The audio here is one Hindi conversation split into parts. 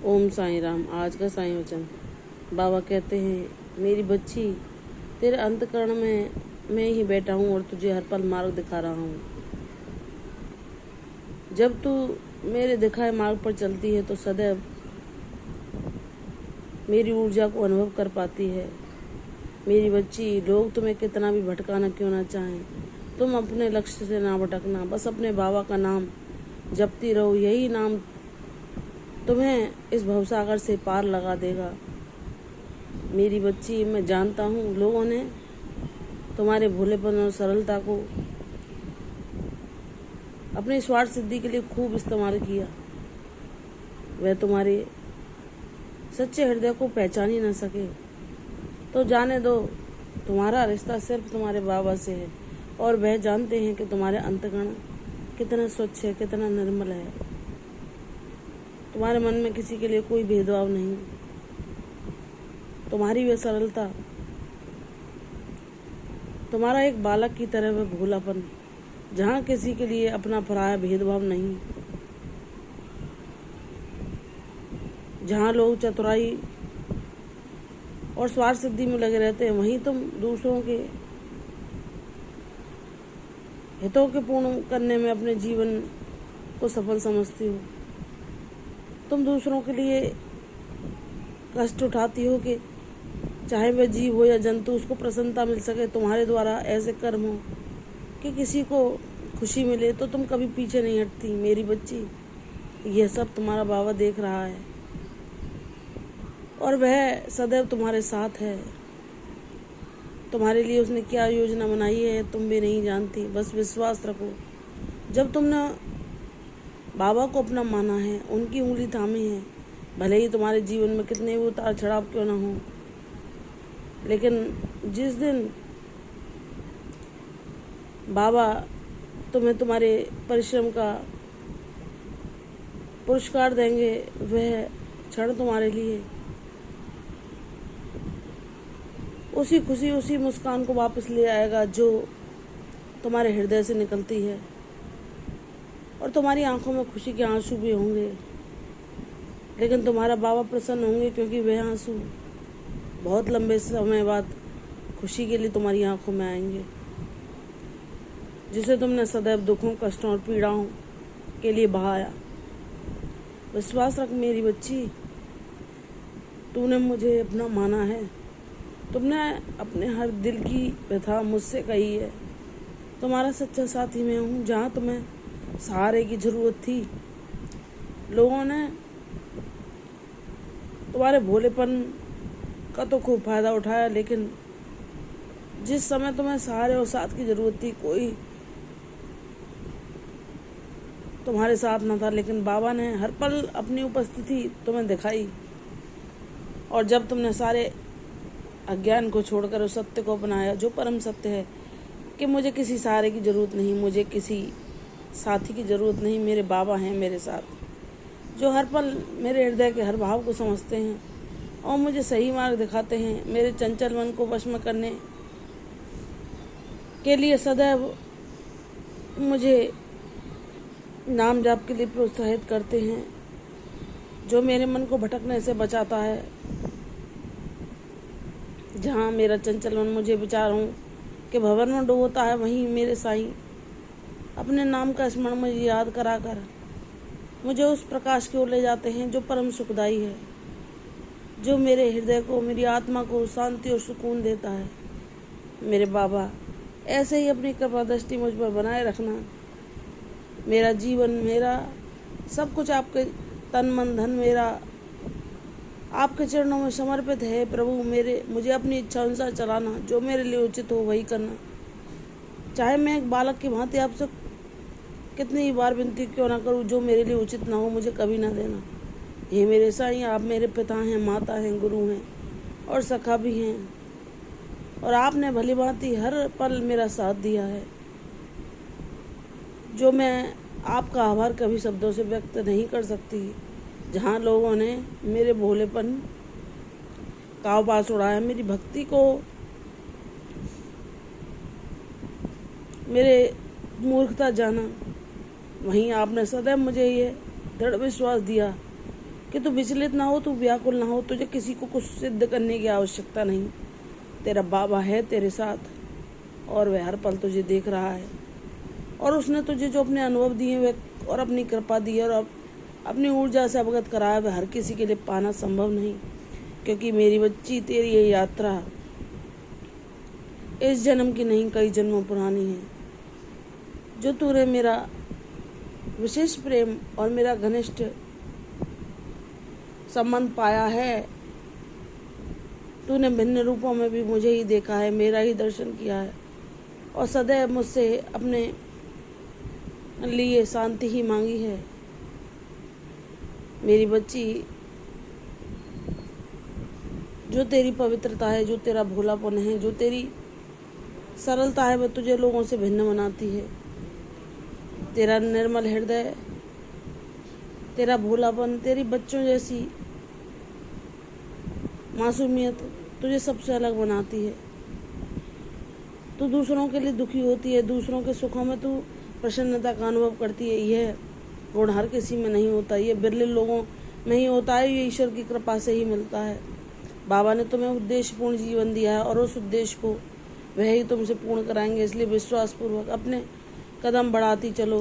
ओम साईं राम। आज का साईं वचन। बाबा कहते हैं, मेरी बच्ची, तेरे अंतःकरण में मैं ही बैठा हूँ और तुझे हर पल मार्ग दिखा रहा हूँ। जब तू मेरे दिखाए मार्ग पर चलती है तो सदैव मेरी ऊर्जा को अनुभव कर पाती है। मेरी बच्ची, लोग तुम्हें कितना भी भटकाना क्यों ना चाहें, तुम अपने लक्ष्य से ना भटकना। बस अपने बाबा का नाम जपती रहो। यही नाम तुम्हें इस भवसागर से पार लगा देगा। मेरी बच्ची, मैं जानता हूँ लोगों ने तुम्हारे भोलेपन और सरलता को अपनी स्वार्थ सिद्धि के लिए खूब इस्तेमाल किया। वह तुम्हारे सच्चे हृदय को पहचान ही न सके तो जाने दो। तुम्हारा रिश्ता सिर्फ तुम्हारे बाबा से है और वह जानते हैं कि तुम्हारे अंतःकरण कितना स्वच्छ है, कितना निर्मल है। तुम्हारे मन में किसी के लिए कोई भेदभाव नहीं। तुम्हारी वह सरलता, तुम्हारा एक बालक की तरह वह भोलापन, जहाँ किसी के लिए अपना पराया भेदभाव नहीं, जहाँ लोग चतुराई और स्वार्थ सिद्धि में लगे रहते हैं, वहीं तुम दूसरों के हितों के पूर्ण करने में अपने जीवन को सफल समझती हो। तुम दूसरों के लिए कष्ट उठाती हो कि चाहे वह जीव हो या जंतु, उसको प्रसन्नता मिल सके। तुम्हारे द्वारा ऐसे कर्म हो कि किसी को खुशी मिले तो तुम कभी पीछे नहीं हटती। मेरी बच्ची, यह सब तुम्हारा बाबा देख रहा है और वह सदैव तुम्हारे साथ है। तुम्हारे लिए उसने क्या योजना बनाई है तुम भी नहीं जानती। बस विश्वास रखो। जब तुमने बाबा को अपना माना है, उनकी उंगली थामी है, भले ही तुम्हारे जीवन में कितने भी उतार चढ़ाव क्यों ना हो, लेकिन जिस दिन बाबा तुम्हें तुम्हारे परिश्रम का पुरस्कार देंगे, वह क्षण तुम्हारे लिए उसी खुशी, उसी मुस्कान को वापस ले आएगा जो तुम्हारे हृदय से निकलती है। और तुम्हारी आंखों में खुशी के आंसू भी होंगे, लेकिन तुम्हारा बाबा प्रसन्न होंगे, क्योंकि वह आंसू बहुत लंबे समय बाद खुशी के लिए तुम्हारी आंखों में आएंगे, जिसे तुमने सदैव दुखों, कष्टों और पीड़ाओं के लिए बहाया। विश्वास रख मेरी बच्ची, तूने मुझे अपना माना है। तुमने अपने हर दिल की व्यथा मुझसे कही है। तुम्हारा सच्चा साथी मैं हूँ। जहाँ तुम्हें सहारे की जरूरत थी, लोगों ने तुम्हारे भोलेपन का तो खूब फायदा उठाया, लेकिन जिस समय तुम्हें सहारे और साथ की जरूरत थी, कोई तुम्हारे साथ न था, लेकिन बाबा ने हर पल अपनी उपस्थिति तुम्हें दिखाई। और जब तुमने सारे अज्ञान को छोड़कर उस सत्य को अपनाया, जो परम सत्य है कि मुझे किसी सहारे की जरूरत नहीं, मुझे किसी साथी की जरूरत नहीं, मेरे बाबा हैं मेरे साथ, जो हर पल मेरे हृदय के हर भाव को समझते हैं और मुझे सही मार्ग दिखाते हैं। मेरे चंचल मन को वश में करने के लिए सदैव मुझे नाम जाप के लिए प्रोत्साहित करते हैं, जो मेरे मन को भटकने से बचाता है। जहाँ मेरा चंचल मन मुझे विचारों के भंवर में डुबोता है, वहीं मेरे साईं अपने नाम का स्मरण मुझे याद कराकर मुझे उस प्रकाश की ओर ले जाते हैं जो परम सुखदायी है, जो मेरे हृदय को, मेरी आत्मा को शांति और सुकून देता है। मेरे बाबा, ऐसे ही अपनी कृपा दृष्टि मुझ पर बनाए रखना। मेरा जीवन, मेरा सब कुछ आपके तन मन धन मेरा आपके चरणों में समर्पित है। प्रभु, मुझे अपनी इच्छा अनुसार चलाना, जो मेरे लिए उचित हो वही करना। चाहे मैं एक बालक की भांति आपसे कितनी ही बार विनती क्यों ना करूं, जो मेरे लिए उचित ना हो मुझे कभी ना देना। हे मेरे साईं, आप मेरे पिता हैं, माता हैं, गुरु हैं और सखा भी हैं, और आपने भली भांति हर पल मेरा साथ दिया है, जो मैं आपका आभार कभी शब्दों से व्यक्त नहीं कर सकती। जहाँ लोगों ने मेरे भोलेपन का उपास उड़ाया, मेरी भक्ति को, मेरे मूर्खता जाना, वहीं आपने सदैव मुझे ये दृढ़ विश्वास दिया कि तू विचलित ना हो, तू व्याकुल ना हो, तुझे किसी को कुछ सिद्ध करने की आवश्यकता नहीं। तेरा बाबा है तेरे साथ और वह हर पल तुझे देख रहा है, और उसने तुझे जो अपने अनुभव दिए वह और अपनी कृपा दी है और अपनी ऊर्जा से अवगत कराया, वह हर किसी के लिए पाना संभव नहीं। क्योंकि मेरी बच्ची, तेरी ये यात्रा इस जन्म की नहीं, कई जन्मों पुरानी है। जो तूने मेरा विशेष प्रेम और मेरा घनिष्ठ संबंध पाया है, तूने भिन्न रूपों में भी मुझे ही देखा है, मेरा ही दर्शन किया है और सदैव मुझसे अपने लिए शांति ही मांगी है। मेरी बच्ची, जो तेरी पवित्रता है, जो तेरा भोलापन है, जो तेरी सरलता है, वह तुझे लोगों से भिन्न बनाती है। तेरा निर्मल हृदय, तेरा भोलापन, तेरी बच्चों जैसी मासूमियत तुझे सबसे अलग बनाती है। तू दूसरों के लिए दुखी होती है, दूसरों के सुखों में तू प्रसन्नता का अनुभव करती है। यह गुण हर किसी में नहीं होता, ये बिरले लोगों में ही होता है, ये ईश्वर की कृपा से ही मिलता है। बाबा ने तुम्हें उद्देश्यपूर्ण जीवन दिया है और उस उद्देश्य को वह ही तुमसे पूर्ण कराएंगे। इसलिए विश्वासपूर्वक अपने कदम बढ़ाती चलो।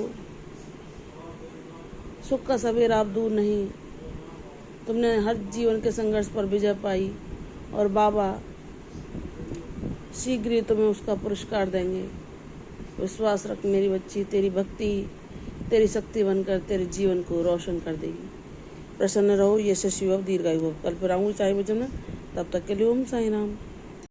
सुख का सवेरा अब दूर नहीं। तुमने हर जीवन के संघर्ष पर विजय पाई और बाबा शीघ्र ही तुम्हें उसका पुरस्कार देंगे। विश्वास रख मेरी बच्ची, तेरी भक्ति तेरी शक्ति बनकर तेरे जीवन को रोशन कर देगी। प्रसन्न रहो, यशस्वी भव, दीर्घायु भव। कल फिर आऊँगी साईं भजन में, तब तक के लिए ओम साईं राम।